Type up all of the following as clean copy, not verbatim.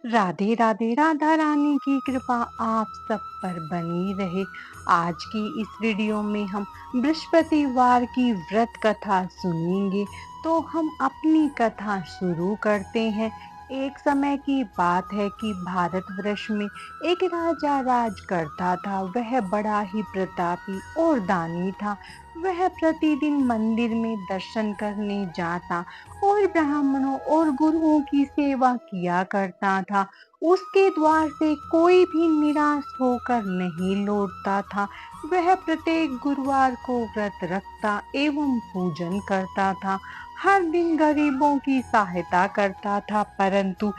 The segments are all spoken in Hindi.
राधे राधे। राधा रानी की कृपा आप सब पर बनी रहे। आज की इस वीडियो में हम बृहस्पतिवार की व्रत कथा सुनेंगे। तो हम अपनी कथा शुरू करते हैं। एक समय की बात है कि भारतवर्ष में एक राजा राज करता था। वह बड़ा ही प्रतापी और दानी था। वह प्रतिदिन मंदिर में दर्शन करने जाता और ब्राह्मणों और गुरुओं की सेवा किया करता था। उसके द्वार से कोई भी निराश होकर नहीं लौटता था। वह प्रत्येक गुरुवार को व्रत रखता एवं पूजन करता था। हर दिन गरीबों की सहायता करता था, परंतु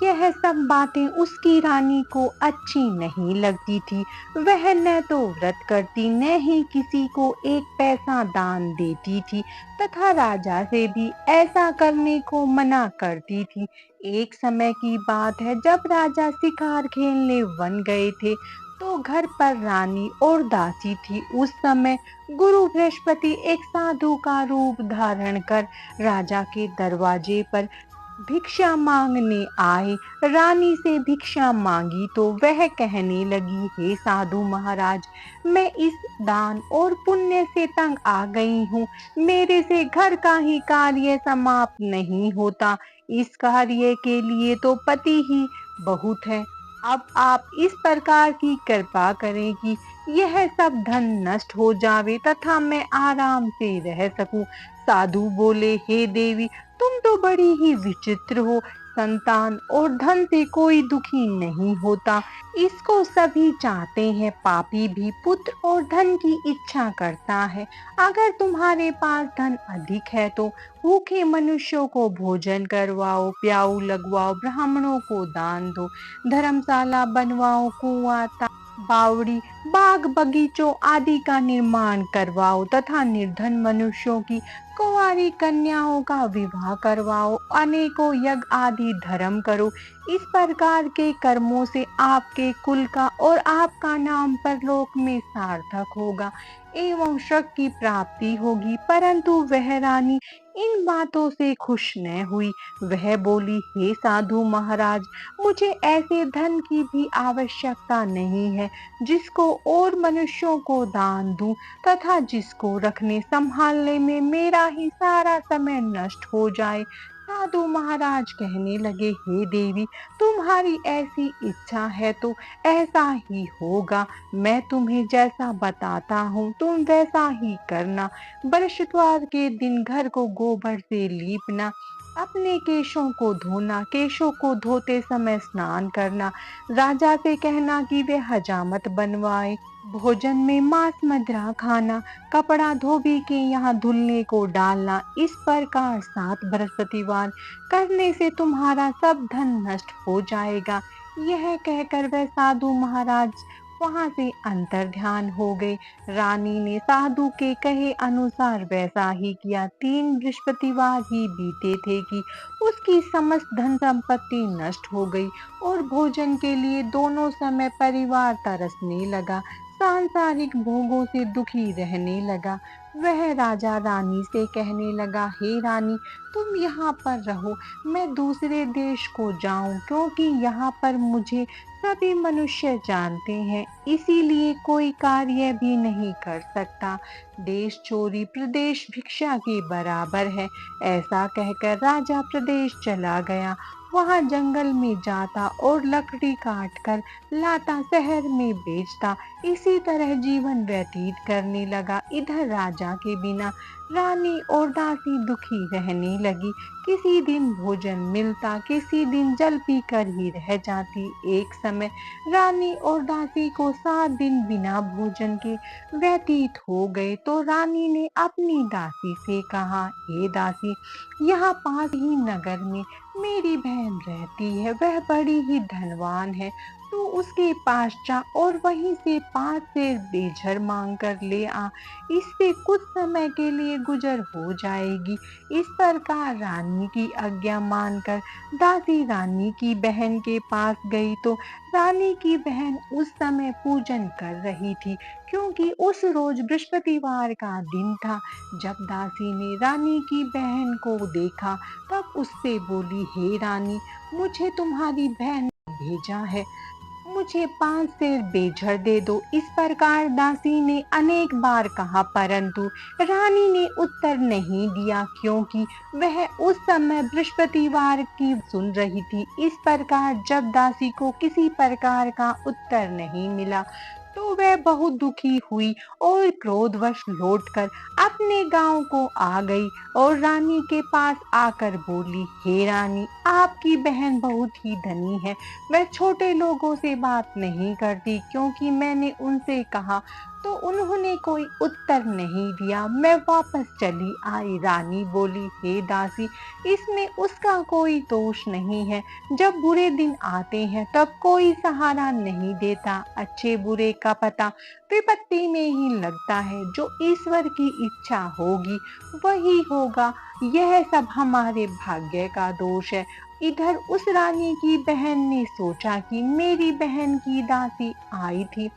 यह सब बातें उसकी रानी को अच्छी नहीं लगती थी। वह न तो व्रत करती, न ही किसी को एक पैसा दान देती थी तथा राजा से भी ऐसा करने को मना करती थी। एक समय की बात है, जब राजा शिकार खेलने वन गए थे तो घर पर रानी और दासी थी। उस समय गुरु बृहस्पति एक साधु का रूप धारण कर राजा के दरवाजे पर भिक्षा मांगने आए। रानी से भिक्षा मांगी तो वह कहने लगी, हे साधु महाराज, मैं इस दान और पुण्य से तंग आ गई हूँ। मेरे से घर का ही कार्य समाप्त नहीं होता। इस कार्य के लिए तो पति ही बहुत है। अब आप इस प्रकार की कृपा करें कि यह सब धन नष्ट हो जावे तथा मैं आराम से रह सकूं। साधु बोले, हे देवी, तुम तो बड़ी ही विचित्र हो। संतान और धन से कोई दुखी नहीं होता, इसको सभी चाहते हैं। पापी भी पुत्र और धन की इच्छा करता है। अगर तुम्हारे पास धन अधिक है तो भूखे मनुष्यों को भोजन करवाओ, प्याऊ लगवाओ, ब्राह्मणों को दान दो, धर्मशाला बनवाओ, कुआं, बावड़ी, बाग बगीचों आदि का निर्माण करवाओ तथा निर्धन मनुष्यों की कुंवारी कन्याओं का विवाह करवाओ। अनेकों यज्ञ आदि धर्म करो। इस प्रकार के कर्मों से आपके कुल का और आपका नाम परलोक में सार्थक होगा एवं स्वर्ग की प्राप्ति होगी। परंतु वह रानी इन बातों से खुश न हुई। वह बोली, हे साधु महाराज, मुझे ऐसे धन की भी आवश्यकता नहीं है जिसको और मनुष्यों को दान दूं तथा जिसको रखने संभालने में मेरा ही सारा समय नष्ट हो जाए। साधु महाराज कहने लगे, हे देवी, तुम्हारी ऐसी इच्छा है तो ऐसा ही होगा। मैं तुम्हें जैसा बताता हूँ तुम वैसा ही करना। बृहस्पतिवार के दिन घर को गोबर से लीपना, अपने केशों को धोना, केशों को धोते समय स्नान करना, राजा से कहना कि वे हजामत बनवाए, भोजन में मांस मदिरा खाना, कपड़ा धोबी के यहाँ धुलने को डालना। इस प्रकार 7 बृहस्पतिवार करने से तुम्हारा सब धन नष्ट हो जाएगा। यह कहकर वह साधु महाराज वहां से अंतर ध्यान हो गए। रानी ने साधु के कहे अनुसार वैसा ही किया। 3 बृहस्पतिवार ही बीते थे कि उसकी समस्त धन संपत्ति नष्ट हो गई और भोजन के लिए दोनों समय परिवार तरसने लगा, सांसारिक भोगों से दुखी रहने लगा। वह राजा रानी से कहने लगा, हे रानी, तुम यहाँ पर रहो, मैं दूसरे देश को जाऊं, क्योंकि यहाँ पर मुझे सभी मनुष्य जानते हैं, इसीलिए कोई कार्य भी नहीं कर सकता। देश चोरी प्रदेश भिक्षा के बराबर है। ऐसा कहकर राजा प्रदेश चला गया। वहां जंगल में जाता और लकड़ी काट कर लाता, शहर में बेचता। इसी तरह जीवन व्यतीत करने लगा। इधर राजा के बिना रानी और दासी दुखी रहने लगी। किसी दिन भोजन मिलता, किसी दिन जल पीकर ही रह जाती। एक समय रानी और दासी को 7 दिन बिना भोजन के व्यतीत हो गए तो रानी ने अपनी दासी से कहा, हे दासी, यहाँ पास ही नगर में मेरी बहन रहती है। वह बड़ी ही धनवान है। तू उसके पास जा और वहीं से 5 सेर बेझर मांग कर ले आ। इससे कुछ समय के लिए गुजर हो जाएगी। इस प्रकार रानी की आज्ञा मानकर दासी रानी की बहन के पास गई तो रानी की बहन उस समय पूजन कर रही थी, क्योंकि उस रोज बृहस्पतिवार का दिन था। जब दासी ने रानी की बहन को देखा तब उससे बोली, हे रानी, मुझे तुम्हारी बहन ने भेजा है, मुझे 5 सेर बेझर दे दो। इस प्रकार दासी ने अनेक बार कहा, परंतु रानी ने उत्तर नहीं दिया, क्योंकि वह उस समय बृहस्पतिवार की सुन रही थी। इस प्रकार जब दासी को किसी प्रकार का उत्तर नहीं मिला, तो वह बहुत दुखी हुई और क्रोधवश लौटकर अपने गांव को आ गई और रानी के पास आकर बोली, हे रानी, आपकी बहन बहुत ही धनी है। वह छोटे लोगों से बात नहीं करती, क्योंकि मैंने उनसे कहा तो उन्होंने कोई उत्तर नहीं दिया। मैं वापस चली आई। रानी बोली, हे दासी, इसमें उसका कोई दोष नहीं है। जब बुरे दिन आते हैं तब कोई सहारा नहीं देता। अच्छे बुरे का पता विपत्ति में ही लगता है। जो ईश्वर की इच्छा होगी वही होगा। यह सब हमारे भाग्य का दोष है। इधर उस रानी की बहन ने सोचा कि मेरी बहन की दासी आई थी,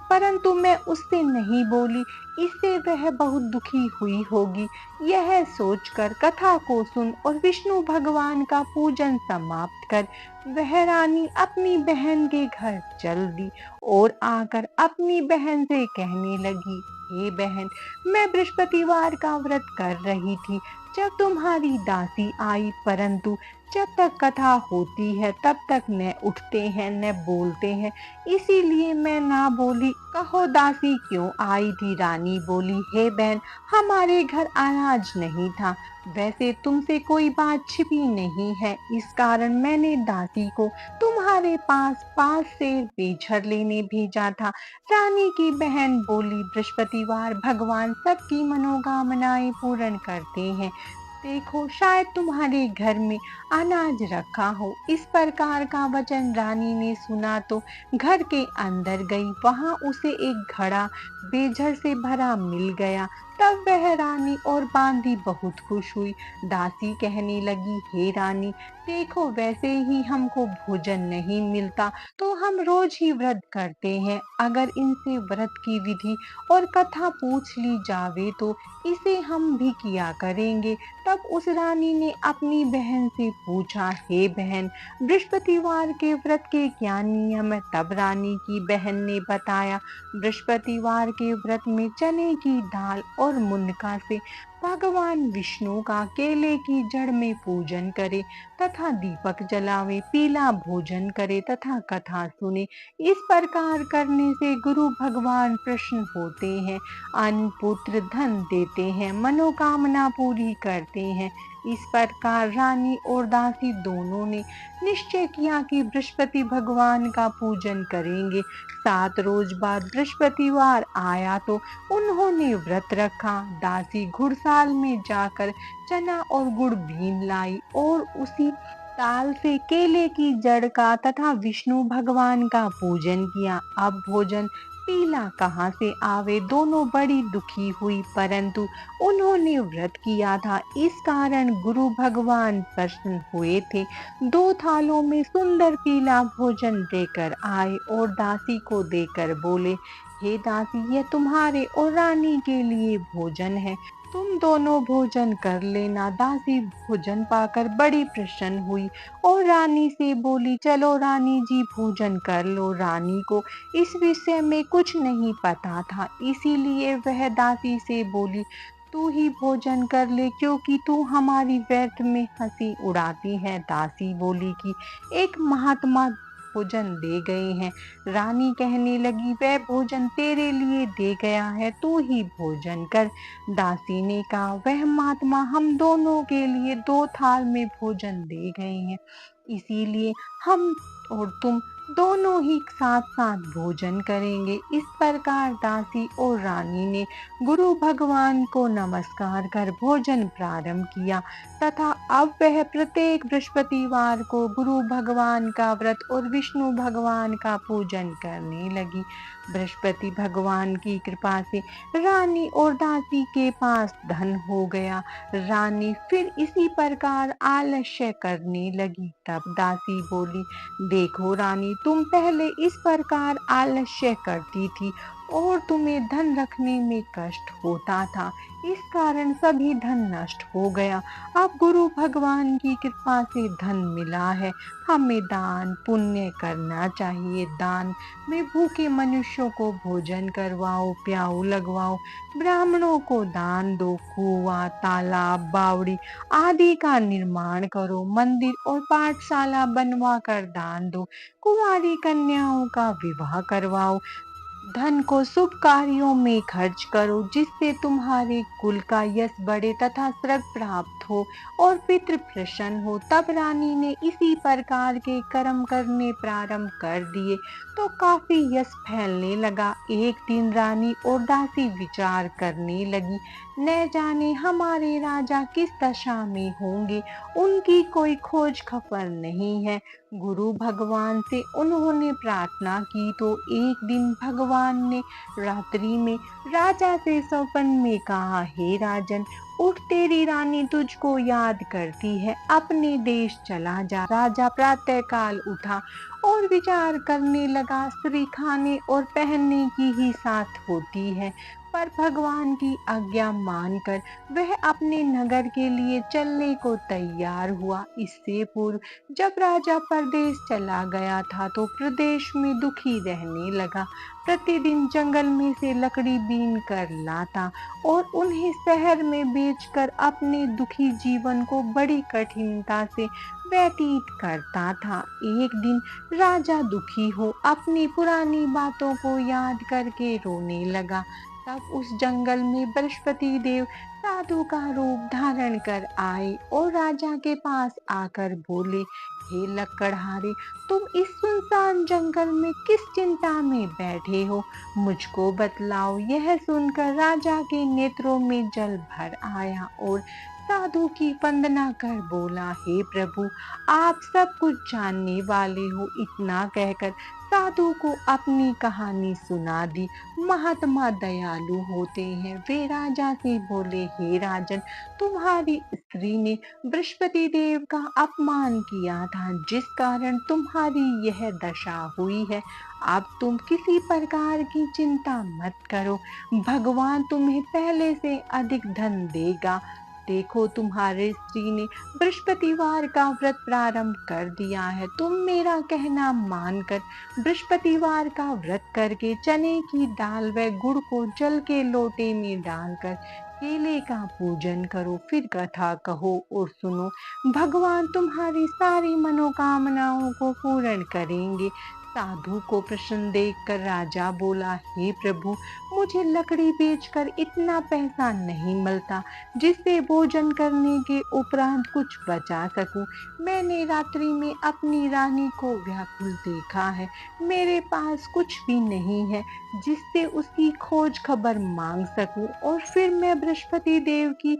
परंतु मैं उससे नहीं बोली, इससे वह बहुत दुखी हुई होगी। यह सोचकर कथा को सुन और विष्णु भगवान का पूजन समाप्त कर वह रानी अपनी बहन के घर चल दी और आकर अपनी बहन से कहने लगी, हे बहन, मैं बृहस्पतिवार का व्रत कर रही थी जब तुम्हारी दासी आई, परंतु जब तक कथा होती है तब तक न उठते हैं न बोलते हैं, इसीलिए मैं ना बोली। कहो दासी क्यों आई थी? रानी बोली, हे बहन, हमारे घर अनाज नहीं था। वैसे तुमसे कोई बात छिपी नहीं है, इस कारण मैंने दासी को तुम्हारे पास 5 सेर बेझर लेने भेजा था। रानी की बहन बोली, बृहस्पतिवार भगवान सबकी मनोकामनाएं पूर्ण करते हैं। देखो, शायद तुम्हारे घर में अनाज रखा हो। इस प्रकार का वचन रानी ने सुना तो घर के अंदर गई। वहां उसे एक घड़ा बेझर से भरा मिल गया। तब वह रानी और बांदी बहुत खुश हुई। दासी कहने लगी, हे रानी, देखो, वैसे ही हमको भोजन नहीं मिलता तो हम रोज ही व्रत करते हैं। अगर इनसे व्रत की विधि और कथा पूछ ली जावे तो इसे हम भी किया करेंगे। तब उस रानी ने अपनी बहन से पूछा, हे बहन, बृहस्पतिवार के व्रत के क्या नियम है? तब रानी की बहन ने बताया, बृहस्पतिवार के व्रत में चने की दाल और मुनका से भगवान विष्णु का केले की जड़ में पूजन करे तथा दीपक जलावे, पीला भोजन करे तथा कथा सुने। इस प्रकार करने से गुरु भगवान प्रसन्न होते हैं, अन्न पुत्र धन देते हैं, मनोकामना पूरी करते हैं। इस प्रकार रानी और दासी दोनों ने निश्चय किया कि बृहस्पति भगवान का पूजन करेंगे। 7 रोज बाद बृहस्पतिवार आया तो उन्होंने व्रत रखा। दासी घुड़साल में जाकर चना और गुड़ बीन लाई और उसी ताल से केले की जड़ का तथा विष्णु भगवान का पूजन किया। अब भोजन पीला कहाँ से आवे? दोनों बड़ी दुखी हुई, परंतु उन्होंने व्रत किया था, इस कारण गुरु भगवान प्रसन्न हुए थे। 2 थालों में सुंदर पीला भोजन देकर आए और दासी को देकर बोले, हे दासी, यह तुम्हारे और रानी के लिए भोजन है, तुम दोनों भोजन कर लेना। दासी भोजन पाकर बड़ी प्रसन्न हुई और रानी से बोली, चलो रानी जी, भोजन कर लो। रानी को इस विषय में कुछ नहीं पता था, इसीलिए वह दासी से बोली, तू ही भोजन कर ले, क्योंकि तू हमारी व्यर्थ में हंसी उड़ाती है। दासी बोली कि एक महात्मा भोजन दे गए हैं। रानी कहने लगी, वह भोजन तेरे लिए दे गया है, तू ही भोजन कर। दासी ने कहा, वह महात्मा हम दोनों के लिए 2 थाल में भोजन दे गए हैं, इसीलिए हम और तुम दोनों ही साथ साथ भोजन करेंगे। इस प्रकार दासी और रानी ने गुरु भगवान को नमस्कार कर भोजन प्रारंभ किया तथा अब वह प्रत्येक बृहस्पतिवार को गुरु भगवान का व्रत और विष्णु भगवान का पूजन करने लगी। बृहस्पति भगवान की कृपा से रानी और दासी के पास धन हो गया। रानी फिर इसी प्रकार आलस्य करने लगी। तब दासी बोली, देखो रानी, तुम पहले इस प्रकार आलस्य करती थी और तुम्हें धन रखने में कष्ट होता था, इस कारण सभी धन नष्ट हो गया। अब गुरु भगवान की कृपा से धन मिला है, हमें दान पुण्य करना चाहिए। दान में भूखे मनुष्यों को भोजन करवाओ, प्याऊ लगवाओ, ब्राह्मणों को दान दो, कुआं, तालाब, बावड़ी आदि का निर्माण करो, मंदिर और पाठशाला बनवा कर दान दो, कुंवारी कन्याओं का विवाह करवाओ, धन को शुभ कार्यों में खर्च करो, जिससे तुम्हारे कुल का यश बढ़े तथा स्वर्ग प्राप्त हो और पितृ प्रसन्न हो। तब रानी ने इसी प्रकार के कर्म करने प्रारंभ कर दिए तो काफी यश फैलने लगा। एक दिन रानी और दासी विचार करने लगी, न जाने हमारे राजा किस दशा में होंगे, उनकी कोई खोज खबर नहीं है। गुरु भगवान से उन्होंने प्रार्थना की तो एक दिन भगवान ने रात्रि में राजा से स्वप्न में कहा, हे राजन, उठ, तेरी रानी तुझको याद करती है, अपने देश चला जा। राजा प्रातःकाल उठा और विचार करने लगा, स्त्री खाने और पहनने की ही साथ होती है, पर भगवान की आज्ञा मानकर वह अपने नगर के लिए चलने को तैयार हुआ। इससे पूर्व जब राजा परदेश चला गया था तो प्रदेश में दुखी रहने लगा। प्रतिदिन जंगल में से लकड़ी बीन कर लाता और उन्हें शहर में बेचकर अपने दुखी जीवन को बड़ी कठिनता से व्यतीत करता था। एक दिन राजा दुखी हो अपनी पुरानी बातों को याद करके रोने लगा। तब उस जंगल में बृहस्पति देव साधु का रूप धारण कर आए और राजा के पास आकर बोले, हे लकड़हारे, तुम इस सुनसान जंगल में किस चिंता में बैठे हो, मुझको बतलाओ। यह सुनकर राजा के नेत्रों में जल भर आया और साधु की वंदना कर बोला, हे प्रभु, आप सब कुछ जानने वाले हो। इतना कहकर साधु को अपनी कहानी सुना दी। महात्मा दयालु होते हैं। वे राजा से बोले, हे राजन, तुम्हारी स्त्री ने बृहस्पति देव का अपमान किया था, जिस कारण तुम्हारी यह दशा हुई है। अब तुम किसी प्रकार की चिंता मत करो, भगवान तुम्हें पहले से अधिक धन देगा। देखो, तुम्हारे स्त्री ने बृहस्पतिवार का व्रत प्रारंभ कर दिया है। तुम मेरा कहना मानकर बृहस्पतिवार का व्रत करके चने की दाल व गुड़ को जल के लोटे में डालकर केले का पूजन करो, फिर कथा कहो और सुनो। भगवान तुम्हारी सारी मनोकामनाओं को पूर्ण करेंगे। साधु को प्रसन्न देखकर राजा बोला, हे प्रभु, मुझे लकड़ी बेचकर इतना पैसा नहीं मिलता जिससे भोजन करने के उपरांत कुछ बचा सकूं। मैंने रात्रि में अपनी रानी को व्याकुल देखा है, मेरे पास कुछ भी नहीं है जिससे उसकी खोज खबर मांग सकूं, और फिर मैं बृहस्पति देव की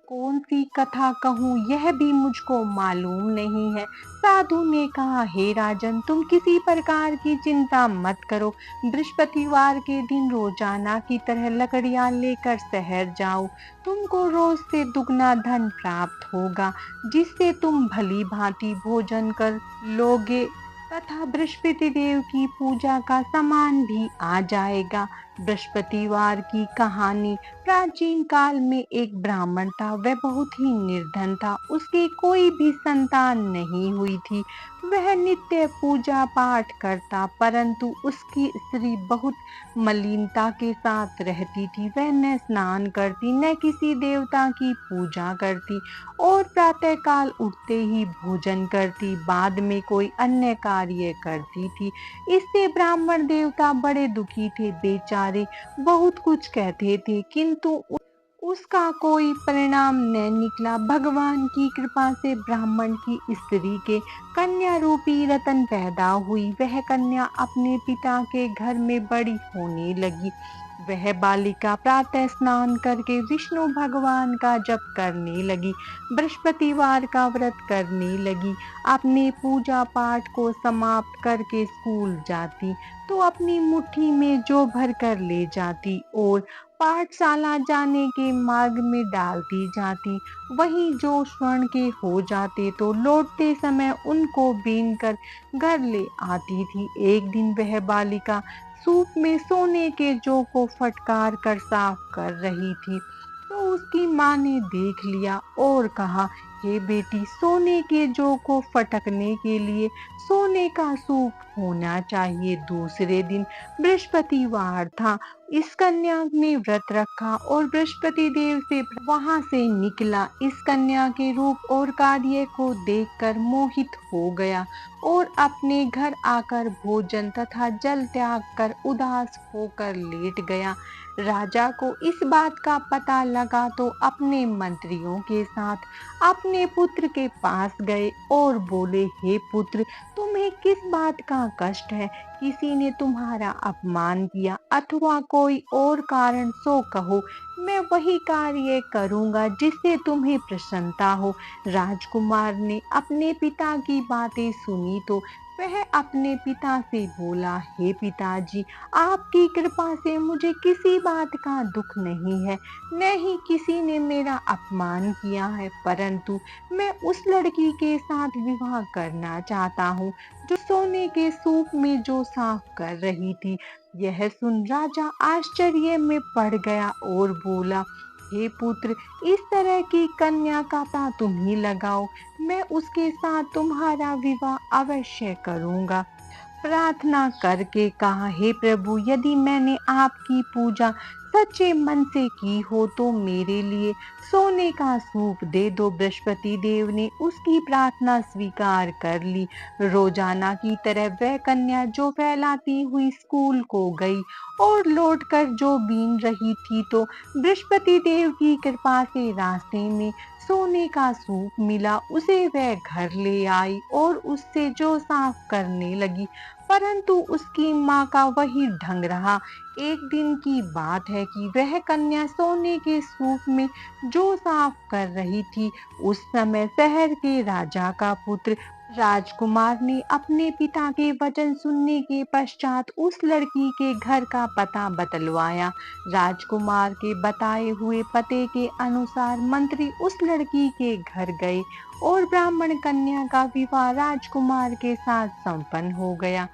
कौन सी कथा कहूँ यह भी मुझको मालूम नहीं है। साधु ने कहा, हे राजन, तुम किसी प्रकार की चिंता मत करो। बृहस्पतिवार के दिन रोजाना की तरह लकड़ियां लेकर शहर जाओ। तुमको रोज से दुगना धन प्राप्त होगा, जिससे तुम भली भांति भोजन कर लोगे तथा बृहस्पति देव की पूजा का सामान भी आ जाएगा। बृहस्पतिवार की कहानी। प्राचीन काल में एक ब्राह्मण था, वह बहुत ही निर्धन था, उसकी कोई भी संतान नहीं हुई थी। वह नित्य पूजा पाठ करता, परंतु उसकी स्त्री बहुत मलिनता के साथ रहती थी। वह न स्नान करती, न किसी देवता की पूजा करती और प्रातःकाल उठते ही भोजन करती, बाद में कोई अन्य कार्य करती थी। इससे ब्राह्मण देवता बड़े दुखी थे। बेचारे बहुत कुछ कहते थे, किंतु उसका कोई परिणाम न निकला। भगवान की कृपा से ब्राह्मण की स्त्री के कन्या रूपी रतन पैदा हुई। वह कन्या अपने पिता के घर में बड़ी होने लगी। वह बालिका प्रातः स्नान करके विष्णु भगवान का जप करने लगी, बृहस्पतिवार का व्रत करने लगी, अपने पूजा पाठ को समाप्त करके स्कूल जाती तो अपनी मुट्ठी में जो भर कर ले जाती और पाठशाला जाने के मार्ग में डालती जाती। वहीं जो स्वर्ण के हो जाते तो लौटते समय उनको बीन कर घर ले आती थी। एक दिन वह बालिका सूप में सोने के जौ को फटकार कर साफ कर रही थी। तो उसकी माँ ने देख लिया और कहा, हे बेटी, सोने के जौ को फटकने के लिए सोने का सूप होना चाहिए। दूसरे दिन बृहस्पतिवार था। इस कन्या ने व्रत रखा और बृहस्पति देव से वहां से निकला। इस कन्या के रूप और कार्य को देखकर मोहित हो गया और अपने घर आकर भोजन तथा जल त्याग कर उदास होकर लेट गया। राजा को इस बात का पता लगा तो अपने मंत्रियों के साथ अपने पुत्र के पास गए और बोले, हे पुत्र, तुम्हें किस बात का कष्ट है? किसी ने तुम्हारा अपमान किया अथवा कोई और कारण सो कहो, मैं वही कार्य करूंगा जिससे तुम्हें प्रसन्नता हो। राजकुमार ने अपने पिता की बातें सुनी तो वह अपने पिता से बोला, हे पिताजी, आपकी कृपा से मुझे किसी बात का दुख नहीं है, न ही किसी ने मेरा अपमान किया है, परंतु मैं उस लड़की के साथ विवाह करना चाहता हूँ जो सोने के सूप में जो साफ कर रही थी। यह सुन राजा आश्चर्य में पड़ गया और बोला, हे पुत्र, इस तरह की कन्या का पता तुम ही लगाओ, मैं उसके साथ तुम्हारा विवाह अवश्य करूंगा। प्रार्थना करके कहा, हे प्रभु, यदि मैंने आपकी पूजा सच्चे मन से की हो तो मेरे लिए सोने का सूप दे दो। बृहस्पति देव ने उसकी प्रार्थना स्वीकार कर ली। रोजाना की तरह वह कन्या जो फैलाती हुई स्कूल को गई और लौटकर जो बीन रही थी तो बृहस्पति देव की कृपा से रास्ते में सोने का सूप मिला। उसे वह घर ले आई और उससे जो साफ करने लगी, परंतु उसकी माँ का वही ढंग रहा। एक दिन की बात है कि वह कन्या सोने के सूप में जो साफ कर रही थी। उस समय शहर के राजा का पुत्र राजकुमार ने अपने पिता के वचन सुनने के पश्चात उस लड़की के घर का पता बतलवाया। राजकुमार के बताए हुए पते के अनुसार मंत्री उस लड़की के घर गए और ब्राह्मण कन्या का विवाह राजकुमार के साथ संपन्न हो गया।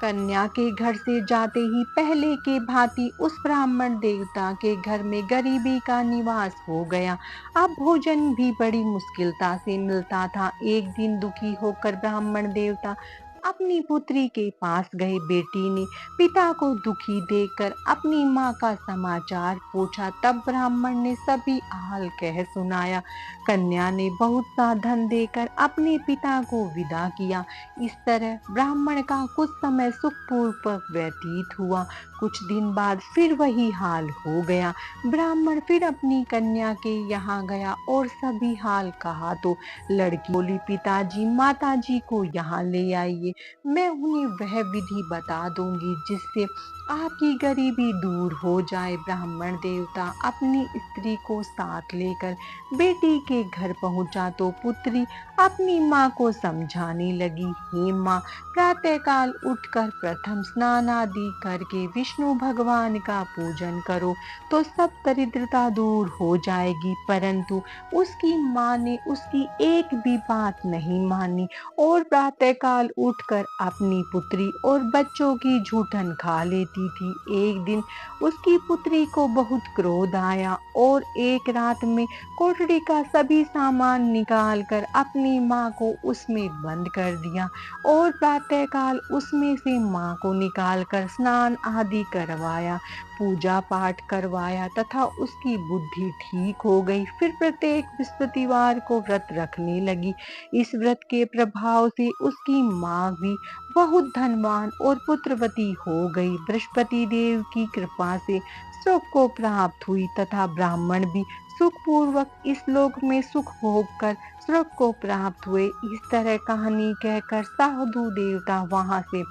कन्या के घर से जाते ही पहले के भांति उस ब्राह्मण देवता के घर में गरीबी का निवास हो गया। अब भोजन भी बड़ी मुश्किलता से मिलता था। एक दिन दुखी होकर ब्राह्मण देवता अपनी पुत्री के पास गए। बेटी ने पिता को दुखी देखकर अपनी माँ का समाचार पूछा। तब ब्राह्मण ने सभी हाल कह सुनाया। कन्या ने बहुत सा धन देकर अपने पिता को विदा किया। इस तरह ब्राह्मण का कुछ समय सुखपूर्वक व्यतीत हुआ। कुछ दिन बाद फिर वही हाल हो गया। ब्राह्मण फिर अपनी कन्या के यहाँ गया और सभी हाल कहा तो लड़की बोली, पिताजी, माताजी को यहाँ ले आइए, मैं उन्हें वह विधि बता दूंगी जिससे आपकी गरीबी दूर हो जाए। ब्राह्मण देवता अपनी स्त्री को साथ लेकर बेटी के घर पहुंचा तो पुत्री अपनी माँ को समझाने लगी, हे माँ, प्रातःकाल उठकर प्रथम स्नान आदि करके विष्णु भगवान का पूजन करो तो सब दरिद्रता दूर हो जाएगी। परंतु उसकी माँ ने उसकी एक भी बात नहीं मानी और प्रातःकाल उठकर अपनी पुत्री और बच्चों की जूठन खा लेती थी। एक दिन उसकी पुत्री को बहुत क्रोध आया और एक रात में कोठरी का सभी सामान निकाल कर अपनी माँ को उसमें बंद कर दिया और प्रातःकाल उसमें से माँ को निकाल कर स्नान आदि करवाया, पूजा पाठ करवाया तथा उसकी बुद्धि ठीक हो गई। फिर प्रत्येक बृहस्पतिवार को व्रत रखने लगी। इस व्रत के प्रभाव से उसकी माँ भी बहुत धनवान और पुत्रवती हो गई। बृहस्पति देव की कृपा से सुख को प्राप्त हुई तथा ब्राह्मण भी सुखपूर्वक इस लोक में सुख भोग कर स्वर्ग को प्राप्त हुए। इस तरह कहानी कहकर साधु देवता वहां से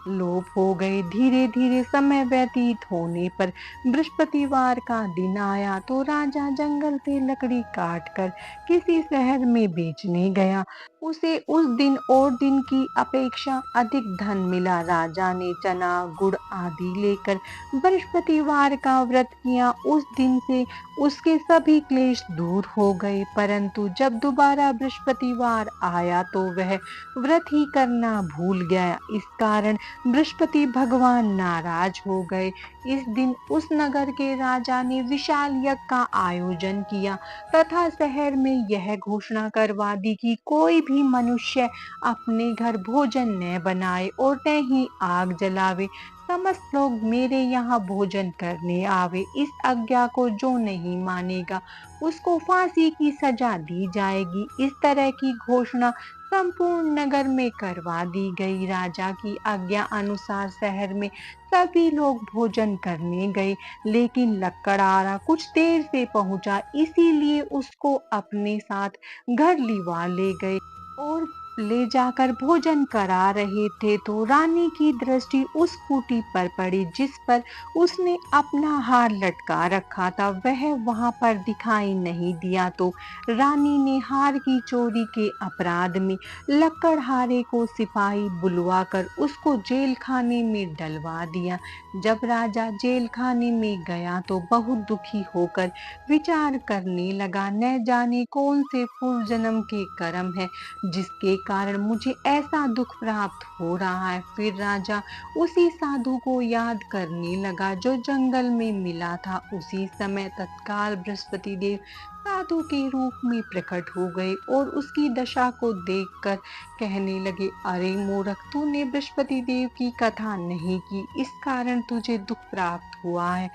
लोप हो गए। धीरे धीरे समय व्यतीत होने पर बृहस्पतिवार का दिन आया तो राजा जंगल से लकड़ी काट कर किसी शहर में बेचने गया। उसे उस दिन और दिन की अपेक्षा अधिक धन मिला। राजा ने चना गुड़ आदि लेकर बृहस्पतिवार का व्रत किया। उस दिन से उसके सभी क्लेश दूर हो गए। परंतु जब दोबारा बृहस्पतिवार आया तो वह व्रत ही करना भूल गया। इस कारण बृहस्पति भगवान नाराज हो गए। इस दिन उस नगर के राजा ने विशाल यज्ञ का आयोजन किया तथा शहर में यह घोषणा करवा दी कि कोई भी मनुष्य अपने घर भोजन न बनाए और न ही आग जलावे। समस्त लोग मेरे यहाँ भोजन करने आवे। इस आज्ञा को जो नहीं मानेगा उसको फांसी की सजा दी जाएगी। इस तरह की घोषणा संपूर्ण नगर में करवा दी गई। राजा की आज्ञा अनुसार शहर में सभी लोग भोजन करने गए, लेकिन लकड़हारा कुछ देर से पहुंचा, इसीलिए उसको अपने साथ घर लिवा ले गए और ले जाकर भोजन करा रहे थे तो रानी की दृष्टि उस खूंटी पर पड़ी जिस पर उसने अपना हार लटका रखा था। वह वहां पर दिखाई नहीं दिया तो रानी ने हार की चोरी के अपराध में लकड़हारे को सिपाही बुलवाकर उसको जेल खाने में डलवा दिया। जब राजा जेल खाने में गया तो बहुत दुखी होकर विचार करने लगा, न जाने कौन से पूर्व जन्म के कर्म है जिसके कारण मुझे ऐसा दुख प्राप्त हो रहा है। फिर राजा उसी साधु को याद करने लगा जो जंगल में मिला था। उसी समय तत्काल बृहस्पति देव साधु के रूप में प्रकट हो गए और उसकी दशा को देखकर कहने लगे, अरे मूर्ख, तूने बृहस्पति देव की कथा नहीं की, इस कारण तुझे दुख प्राप्त हुआ है।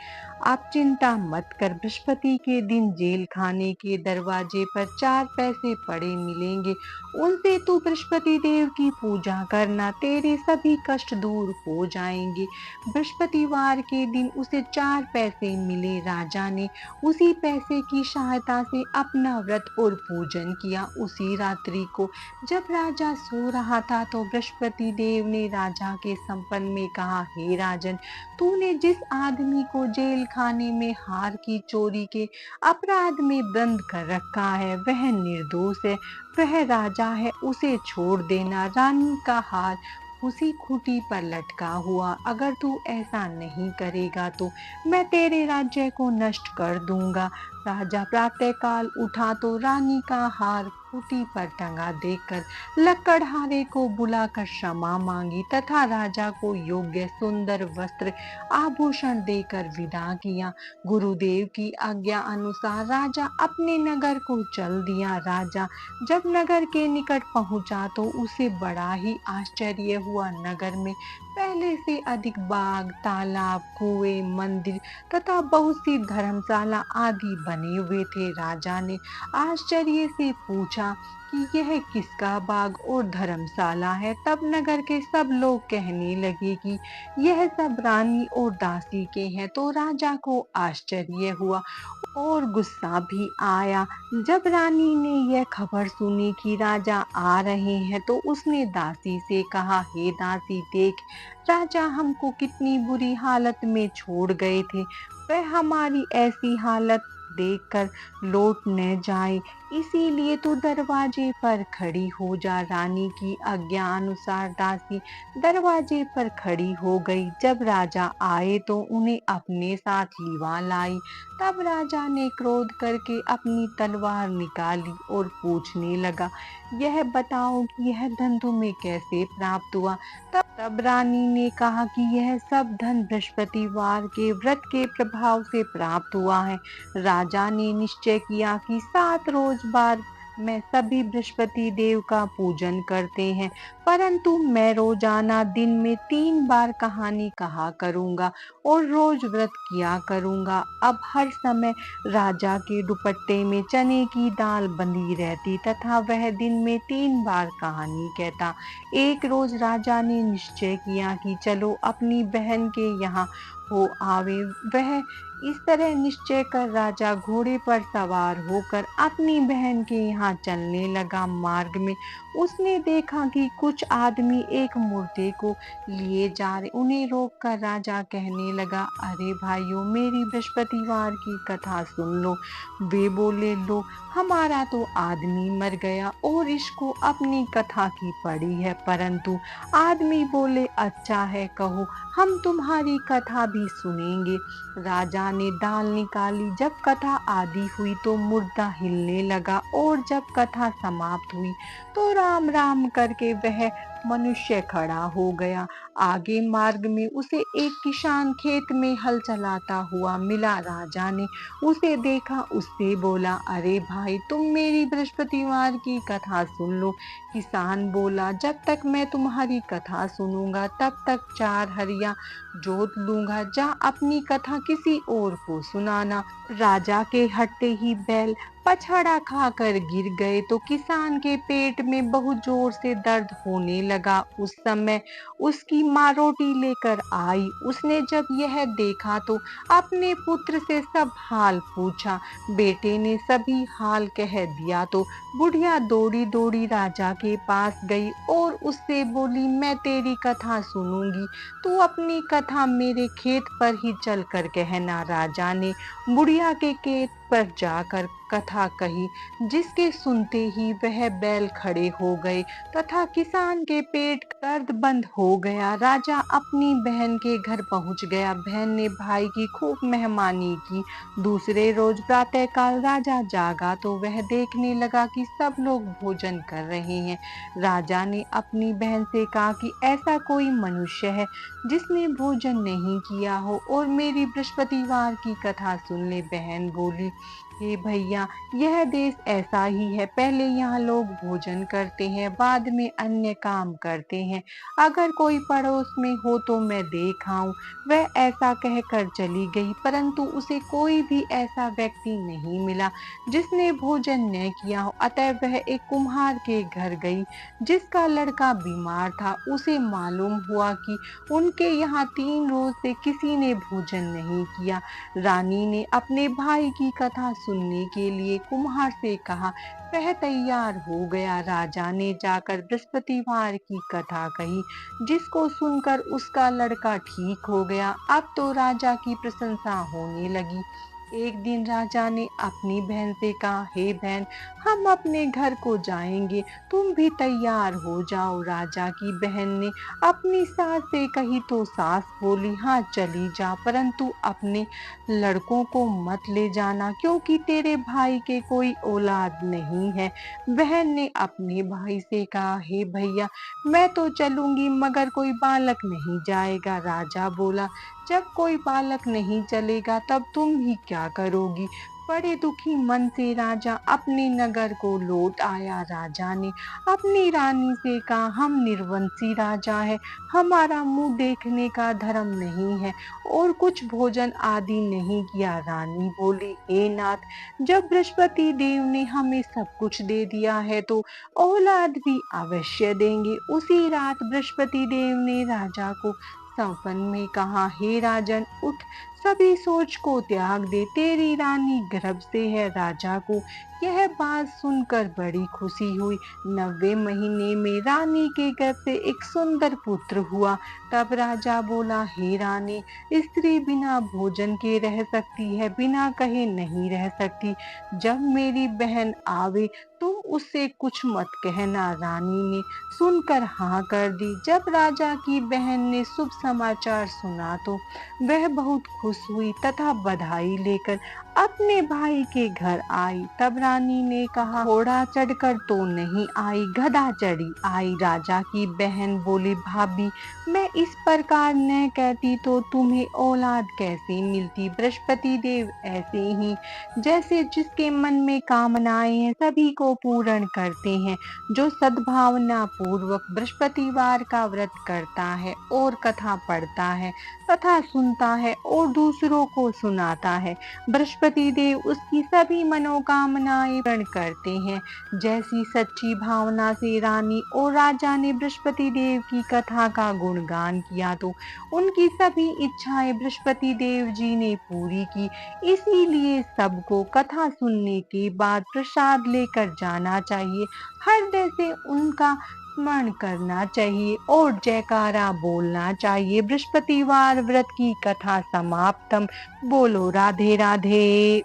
आप चिंता मत कर, बृहस्पति के दिन जेल खाने के दरवाजे पर 4 पैसे पड़े मिलेंगे, उनसे तू बृहस्पति देव की पूजा करना, तेरे सभी कष्ट दूर हो जाएंगे। बृहस्पतिवार के दिन उसे 4 पैसे मिले। राजा ने उसी पैसे की सहायता से अपना व्रत और पूजन किया। उसी रात्रि को जब राजा सो रहा था तो बृहस्पति देव ने राजा के संपन्न में कहा, हे राजन, तूने जिस आदमी को जेल खाने में हार की चोरी के अपराध में बंद कर रखा है वह निर्दोष है, वह राजा है, उसे छोड़ देना। रानी का हार उसी खूंटी पर लटका हुआ, अगर तू ऐसा नहीं करेगा तो मैं तेरे राज्य को नष्ट कर दूंगा। राजा प्रातःकाल उठा तो रानी का हार खूंटी पर टंगा देखकर लकड़हारे को बुलाकर क्षमा मांगी तथा राजा को योग्य सुंदर वस्त्र आभूषण देकर विदा किया। गुरुदेव की आज्ञा अनुसार राजा अपने नगर को चल दिया। राजा जब नगर के निकट पहुंचा तो उसे बड़ा ही आश्चर्य हुआ। नगर में पहले से अधिक बाग, तालाब, कुएं, मंदिर तथा बहुत सी धर्मशाला आदि बने हुए थे। राजा ने आश्चर्य से पूछा कि यह किसका बाग और धर्मशाला है। तब नगर के सब लोग कहने लगे कि यह सब रानी और दासी के हैं। तो राजा को आश्चर्य हुआ और गुस्सा भी आया। जब रानी ने यह खबर सुनी कि राजा आ रहे हैं तो उसने दासी से कहा, हे दासी, देख, राजा हमको कितनी बुरी हालत में छोड़ गए थे, वह हमारी ऐसी हालत देखकर लौट न जाए, इसीलिए तू दरवाजे पर खड़ी हो जा। रानी की आज्ञा अनुसार दासी दरवाजे पर खड़ी हो गई। जब राजा आए तो उन्हें अपने साथ लिवा लाई। तब राजा ने क्रोध करके अपनी तलवार निकाली और पूछने लगा, यह बताओ कि यह धन तुम्हें कैसे प्राप्त हुआ। तब रानी ने कहा कि यह सब धन बृहस्पतिवार के व्रत के प्रभाव से प्राप्त हुआ है। राजा ने निश्चय किया कि 7 रोज बाद मैं सभी बृहस्पति देव का पूजन करते हैं, परंतु मैं रोजाना दिन में 3 बार कहानी कहा करूंगा और रोज व्रत किया करूंगा। अब हर समय राजा के दुपट्टे में चने की दाल बंधी रहती तथा वह दिन में 3 बार कहानी कहता। एक रोज राजा ने निश्चय किया कि चलो अपनी बहन के यहाँ हो आवे। वह इस तरह निश्चय कर राजा घोड़े पर सवार होकर अपनी बहन के यहाँ चलने लगा। मार्ग में उसने देखा कि कुछ आदमी एक मुर्दे को लिए जा रहे। उन्हें रोककर राजा कहने लगा, अरे भाइयों, मेरी बृहस्पतिवार की कथा सुन लो। वे बोले, लो, हमारा तो आदमी मर गया और इसको अपनी कथा की पड़ी है। परंतु आदमी बोले, अच्छा है, कहो, हम तुम्हारी कथा भी सुनेंगे। राजा ने दाल निकाली। जब कथा आदि हुई तो मुर्दा हिलने लगा और जब कथा समाप्त हुई तो राम राम करके वह मनुष्य खड़ा हो गया। आगे मार्ग में उसे एक किसान खेत में हल चलाता हुआ मिला। राजा ने उसे देखा, उससे बोला, अरे भाई, तुम मेरी बृहस्पतिवार की कथा सुन लो। किसान बोला, जब तक मैं तुम्हारी कथा सुनूंगा तब तक 4 हरिया जोत लूंगा। जा अपनी कथा किसी और को सुनाना। राजा के हटते ही बैल पछाड़ा खाकर गिर गए तो किसान के पेट में बहुत जोर से दर्द होने लगा। उस समय उसकी माँ रोटी लेकर आई। उसने जब यह देखा तो अपने पुत्र से सब हाल पूछा। बेटे ने सभी हाल कह दिया तो बुढ़िया दौड़ी दौड़ी राजा के पास गई और उससे बोली, मैं तेरी कथा सुनूंगी, तू अपनी कथा मेरे खेत पर ही चल कर कहना। राजा ने बुढ़िया के खेत पर जाकर कथा कही, जिसके सुनते ही वह बैल खड़े हो गए तथा किसान के पेट का दर्द बंद हो गया। राजा अपनी बहन के घर पहुंच गया। बहन ने भाई की खूब मेहमानी की। दूसरे रोज प्रातःकाल राजा जागा तो वह देखने लगा कि सब लोग भोजन कर रहे हैं। राजा ने अपनी बहन से कहा कि ऐसा कोई मनुष्य है जिसने भोजन नहीं किया हो और मेरी बृहस्पतिवार की कथा सुन ले। बहन बोली, हे भैया, यह देश ऐसा ही है। पहले यहाँ लोग भोजन करते हैं, बाद में अन्य काम करते हैं। अगर कोई पड़ोस में हो तो मैं देख आऊं। वह ऐसा कहकर चली गई, परंतु उसे कोई भी ऐसा व्यक्ति नहीं मिला जिसने भोजन न किया हो। अतः वह एक कुम्हार के घर गई जिसका लड़का बीमार था। उसे मालूम हुआ कि उनके यहाँ 3 रोज से किसी ने भोजन नहीं किया। रानी ने अपने भाई की कथा सुनने के लिए कुम्हार से कहा। वह तैयार हो गया। राजा ने जाकर बृहस्पतिवार की कथा कही, जिसको सुनकर उसका लड़का ठीक हो गया। अब तो राजा की प्रशंसा होने लगी। एक दिन राजा ने अपनी बहन से कहा, हे बहन, हम अपने घर को जाएंगे, तुम भी तैयार हो जाओ। राजा की बहन ने अपनी सास से कही तो सास बोली, हाँ चली जा, परंतु अपने लड़कों को मत ले जाना, क्योंकि तेरे भाई के कोई औलाद नहीं है। बहन ने अपने भाई से कहा, हे भैया, मैं तो चलूंगी मगर कोई बालक नहीं जाएगा। राजा बोला, जब कोई बालक नहीं चलेगा तब तुम ही क्या करोगी। बड़े दुखी मन से राजा अपने नगर को लौट आया। राजा ने अपनी रानी से कहा, हम निर्वंशी राजा है, हमारा मुंह देखने का धर्म नहीं है और कुछ भोजन आदि नहीं किया। रानी बोली, हे नाथ, जब बृहस्पति देव ने हमें सब कुछ दे दिया है तो औलाद भी अवश्य देंगे। उसी रात बृहस्पति देव ने राजा को सपन में कहा, हे राजन, उठ, सभी सोच को त्याग दे, तेरी रानी गर्भ से है। राजा को यह बात सुनकर बड़ी खुशी हुई। 90 महीने में रानी के गर्भ से एक सुंदर पुत्र हुआ। तब राजा बोला, हे रानी, स्त्री बिना भोजन के रह सकती है, बिना कहे नहीं रह सकती। जब मेरी बहन आवे तुम उससे कुछ मत कहना। रानी ने सुनकर हाँ कर दी। जब राजा की बहन ने शुभ समाचार सुना तो वह बहुत खुश हुई तथा बधाई लेकर अपने भाई के घर आई। तब रानी ने कहा, घोड़ा चढ़कर तो नहीं आई, गधा चढ़ी आई। राजा की बहन बोली, भाभी, मैं इस प्रकार न कहती तो तुम्हें औलाद कैसे मिलती। बृहस्पति देव ऐसे ही जैसे जिसके मन में कामनाएं हैं सभी को पूर्ण करते हैं। जो सद्भावना पूर्वक बृहस्पतिवार का व्रत करता है और कथा पढ़ता है तथा सुनता है और दूसरों को सुनाता है, बृहस्पति देव उसकी सभी मनोकामनाएं पूर्ण करते हैं। जैसी सच्ची भावना से रानी और राजा ने बृहस्पति देव की कथा का गुणगान किया तो उनकी सभी इच्छाएं बृहस्पति देव जी ने पूरी की। इसीलिए सबको कथा सुनने के बाद प्रसाद लेकर जाना चाहिए, हृदय से उनका स्मरण करना चाहिए और जयकारा बोलना चाहिए। बृहस्पतिवार व्रत की कथा समाप्तम। बोलो राधे राधे।